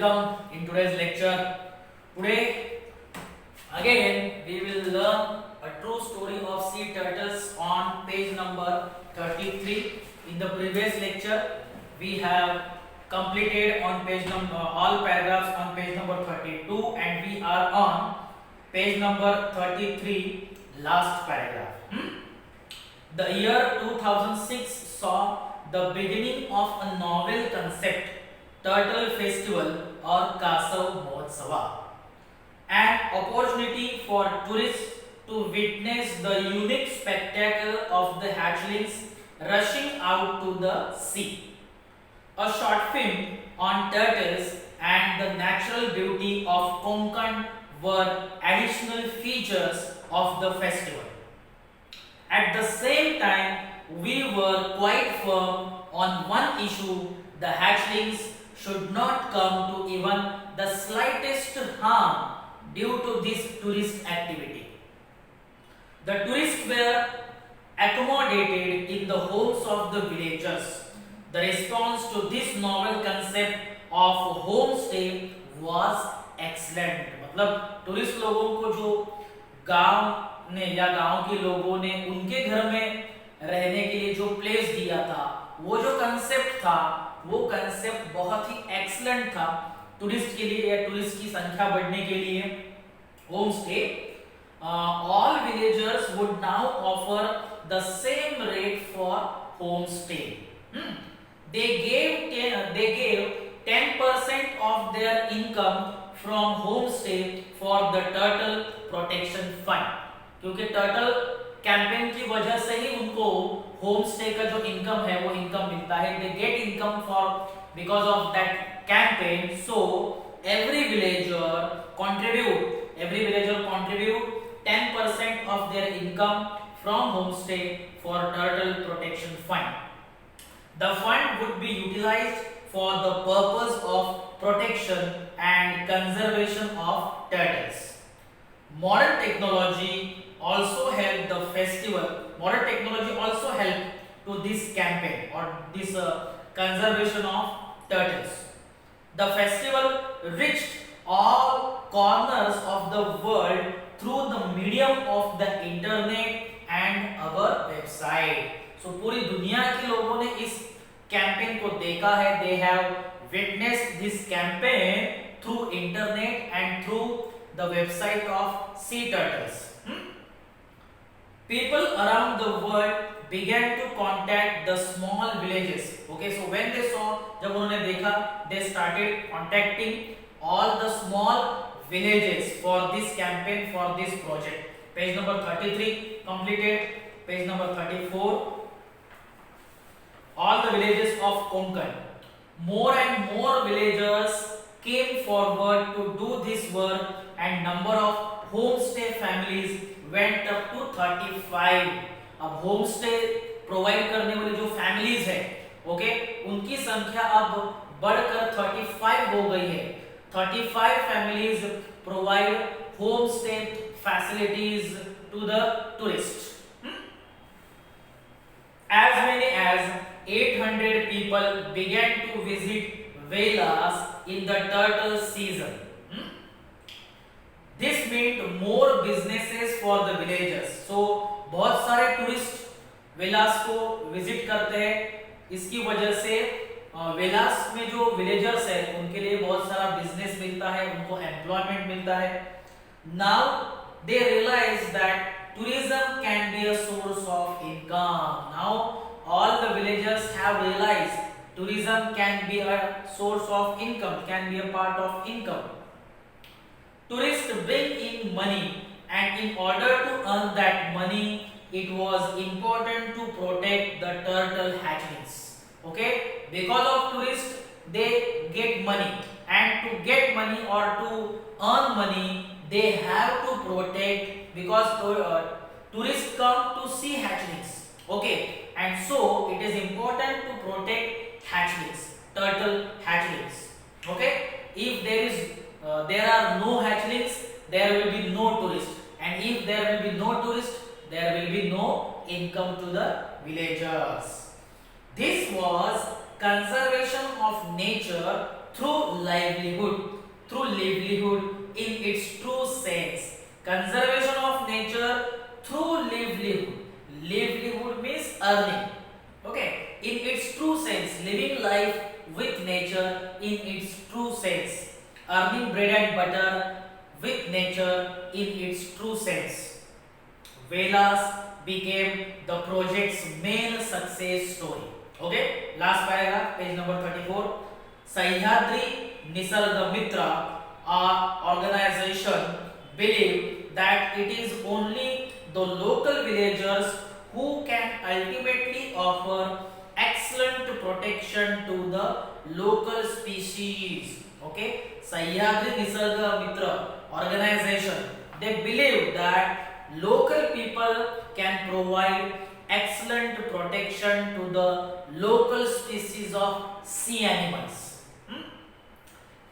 welcome in today's lecture. Today again we will learn a true story of sea turtles on page number 33. In the previous lecture we have completed on page number all paragraphs on page number 32 and we are on page number 33 last paragraph. The year 2006 saw the beginning of a novel concept, Turtle Festival or Kasav Mohotsava, an opportunity for tourists to witness the unique spectacle of the hatchlings rushing out to the sea. A short film on turtles and the natural beauty of Konkan were additional features of the festival. At the same time, we were quite firm on one issue: the hatchlings should not come to even the slightest harm due to this tourist activity. The tourists were accommodated in the homes of the villagers. The response to this novel concept of homestay was excellent. मतलब tourist लोगों को जो गांव ने या गांव के लोगों ने उनके घर में रहने के लिए जो प्लेस दिया था, वो जो कंसेप्ट था, वो कंसेप्ट बहुत ही एक्सीलेंट था टूरिस्ट के लिए या टूरिस्ट की संख्या बढ़ने के लिए. Home stay, all villagers would now offer the same rate for home stay. They gave 10% of their income from homestay for the turtle protection fund. क्योंकि टर्टल कैंपेन की वजह से ही उनको होम स्टे का जो इनकम है वो इनकम मिलता है. They get income for because of that campaign. So every villager contribute 10% of their income from homestay for turtle protection fund. The fund would be utilized for the purpose of protection and conservation of turtles. Modern technology also helped the festival. Modern technology also helped to this campaign or this conservation of turtles. The festival reached all corners of the world through the medium of the internet and our website. So पूरी दुनिया के लोगों ने इस campaign को देखा है. They have witnessed this campaign through internet and through the website of sea turtles. People around the world began to contact the small villages. Okay, so when they saw, जब उन्होंने देखा, they started contacting all the small villages for this campaign, for this project. Page number 33 completed. Page number 34. All the villages of Konkan. More and more villagers came forward to do this work, and number of homestay families went up to 35. अब homestay provide करने वाली जो families है, okay, उनकी संख्या अब बढ़कर 35 हो गई है. 35 families provide homestay facilities to the tourists. As many as 800 people began to visit villas in the turtle season. This meant more businesses for the villagers. So बहुत सारे टूरिस्ट विलास को विजिट करते हैं. इसकी वजह से विलास में जो विलेजर्स है उनके लिए बहुत सारा बिजनेस मिलता है, उनको एम्प्लॉयमेंट मिलता है. Now they realize that tourism can be a source of income. Now all the villagers have realized tourism can be a source of income, can be a part of income. Tourists bring in money, and in order to earn that money, it was important to protect the turtle hatchlings. Okay, because of tourists they get money, and to get money or to earn money they have to protect, because tourists come to see hatchlings. Okay, and so it is important to protect hatchlings, turtle hatchlings. Okay, if there are no hatchlings, there will be no tourists, and if there will be no tourists, there will be no income to the villagers. This was conservation conservation of nature through livelihood in its true sense. Conservation of nature through livelihood. Livelihood means earning. Okay, in its true sense, living life with nature in its true sense, earning bread and butter with nature in its true sense. Velas became the project's main success story. Okay, last paragraph, page number 34. Sahyadri Nisarga Mitra, our organization, believed that it is only the local villagers who can ultimately offer excellent protection to the local species. Okay, Sahyadri Nisarga Mitra organization, they believe that local people can provide excellent protection to the local species of sea animals.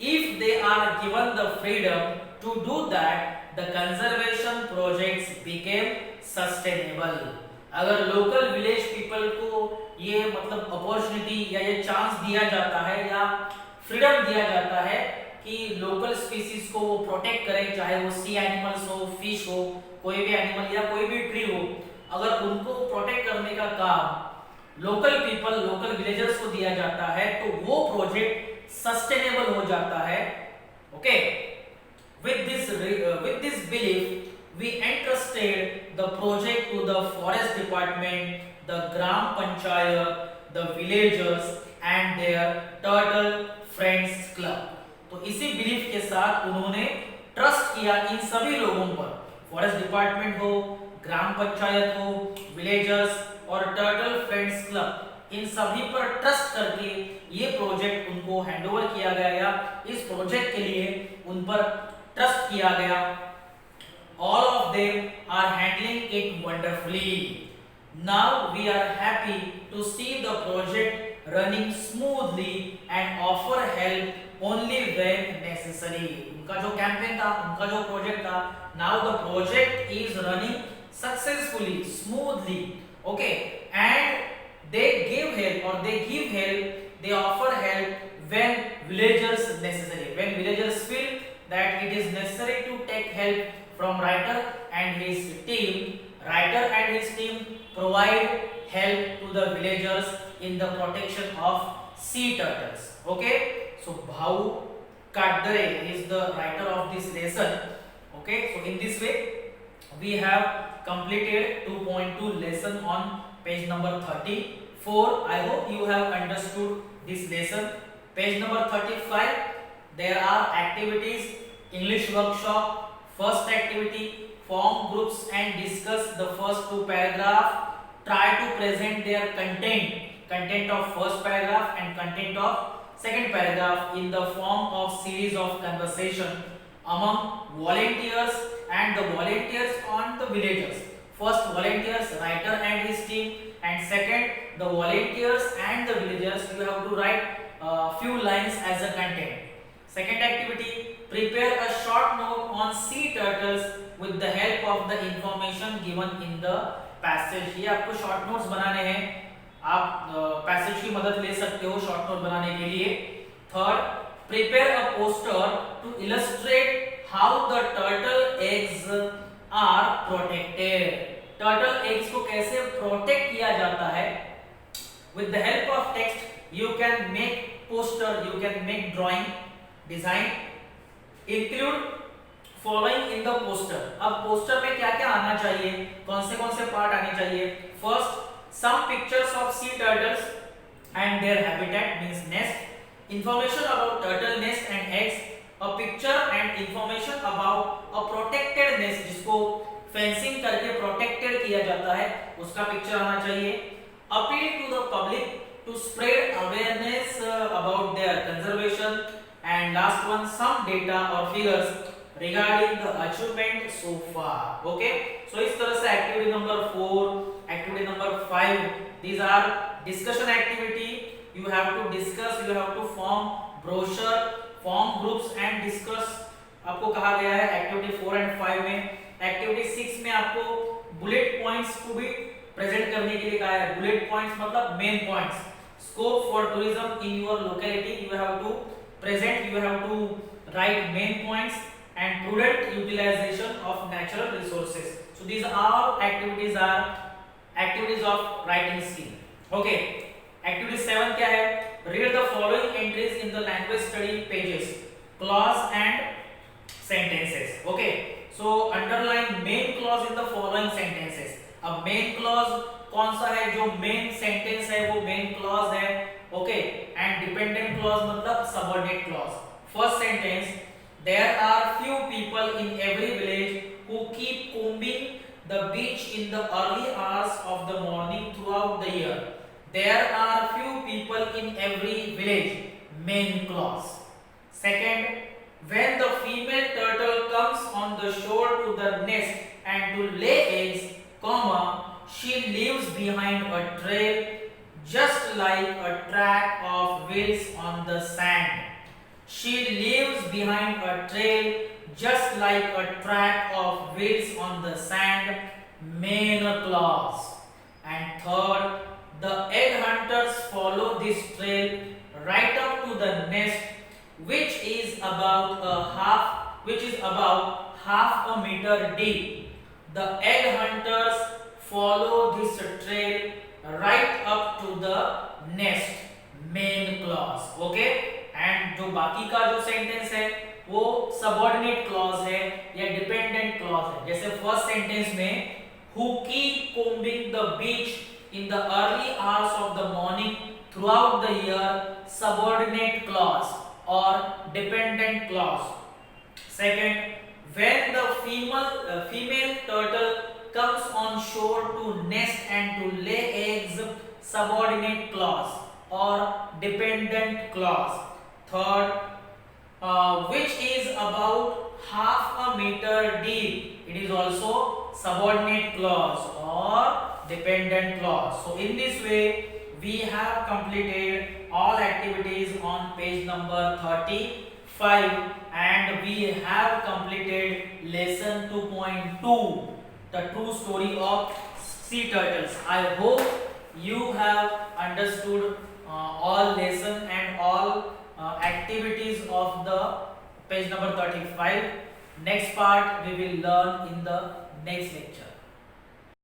If they are given the freedom to do that, the conservation projects became sustainable. अगर local village people को ये मतलब opportunity या ये chance दिया जाता है या फ्रीडम दिया जाता है कि लोकल स्पीसीज को वो प्रोटेक्ट करें, चाहे वो सी एनिमल्स हो, फिश हो, कोई भी एनिमल या कोई भी ट्री हो, अगर उनको प्रोटेक्ट करने का काम लोकल पीपल, लोकल विलेजर्स को दिया जाता है तो वो प्रोजेक्ट सस्टेनेबल हो जाता है. Okay, with this belief we entrusted the project to the forest department, the gram panchayat, the villagers and their turtle friends club. तो इसी बिलीफ के साथ उन्होंने ट्रस्ट किया इन सभी लोगों पर, फॉरेस्ट डिपार्टमेंट हो, ग्राम पंचायत हो, विलेजर्स और टर्टल फ्रेंड्स क्लब, इन सभी पर ट्रस्ट करके ये प्रोजेक्ट उनको हैंडओवर किया गया या इस प्रोजेक्ट के लिए उन पर ट्रस्ट किया गया. All of them are handling it wonderfully. Now we are happy to see the project running smoothly and offer help only when necessary. उनका जो कैंपेन था, उनका जो प्रोजेक्ट था, now the project is running successfully, smoothly. Okay, and they give help or they give help, they offer help when villagers necessary. When villagers feel that it is necessary to take help from writer and his team, writer and his team provide help to the villagers in the protection of sea turtles. Okay, so Bhau Kadare is the writer of this lesson. Okay, so in this way we have completed 2.2 lesson on page number 34. I hope you have understood this lesson. Page number 35, there are activities. English workshop. First activity, form groups and discuss the first two paragraphs. Try to present their content of first paragraph and content of second paragraph in the form of series of conversation among volunteers and the volunteers on the villagers. First volunteers, writer and his team, and second the volunteers and the villagers. You have to write few lines as a content. Second activity, prepare a short note on sea turtles with the help of the information given in the passage. ये आपको short notes बनाने हैं, आप passage की मदद ले सकते हो short note बनाने के लिए. Third, prepare a poster to illustrate how the turtle eggs are protected. Turtle eggs को कैसे protect किया जाता है? With the help of text, you can make poster, you can make drawing, design. Include following in the poster. अब poster में क्या क्या आना चाहिए, कौन से पार्ट आने चाहिए? First, some pictures of sea turtles and their habitat means nest. Information about turtle nest and eggs. A picture and information about a protected nest जिसको fencing करके protected किया जाता है, उसका picture आना चाहिए. Appeal to the public to spread awareness about their conservation. And last one, some data or figures regarding the achievement so far. Okay, so इस तरह से activity number 4, activity number 5, these are discussion activity. You have to discuss, you have to form brochure, form groups and discuss. आपको कहा गया है activity 4 and 5 में. activity 6 में आपको bullet points को भी present करने के लिए कहा है. bullet points मतलब main points. Scope for tourism in your locality, you have to present, you have to write main points, and prudent utilization of natural resources. So these are activities of writing skill. Okay, activity 7 क्या है? Read the following entries in the language study pages, clause and sentences. Okay, so underline main clause in the following sentences. अब main clause कौन सा है? जो main sentence है वो main clause है. Okay, and dependent clause मतलब subordinate clause. First sentence, there are few people in every village who keep combing the beach in the early hours of the morning throughout the year. There are few people in every village. Main clause. Second, when the female turtle comes on the shore to the nest and to lay eggs, comma, she leaves behind a trail just like a track of wheels on the sand. She leaves behind a trail just like a track of wheels on the sand. Main clause. And third, the egg hunters follow this trail right up to the nest, which is about half a meter deep. The egg hunters follow this trail right up to the nest. Main clause. Okay, and जो बाकी का जो sentence है वो subordinate clause है या dependent clause है. जैसे फर्स्ट सेंटेंस में who keep combing the beach in the early hours of the morning throughout the year, subordinate clause or dependent clause. Second, when the female turtle comes on shore to nest and to lay eggs, subordinate clause or dependent clause. Third, which is about half a meter deep, it is also subordinate clause or dependent clause. So in this way we have completed all activities on page number 35 and we have completed lesson 2.2, the true story of sea turtles. I hope you have understood all lesson and all activities of the page number 35. Next part we will learn in the next lecture.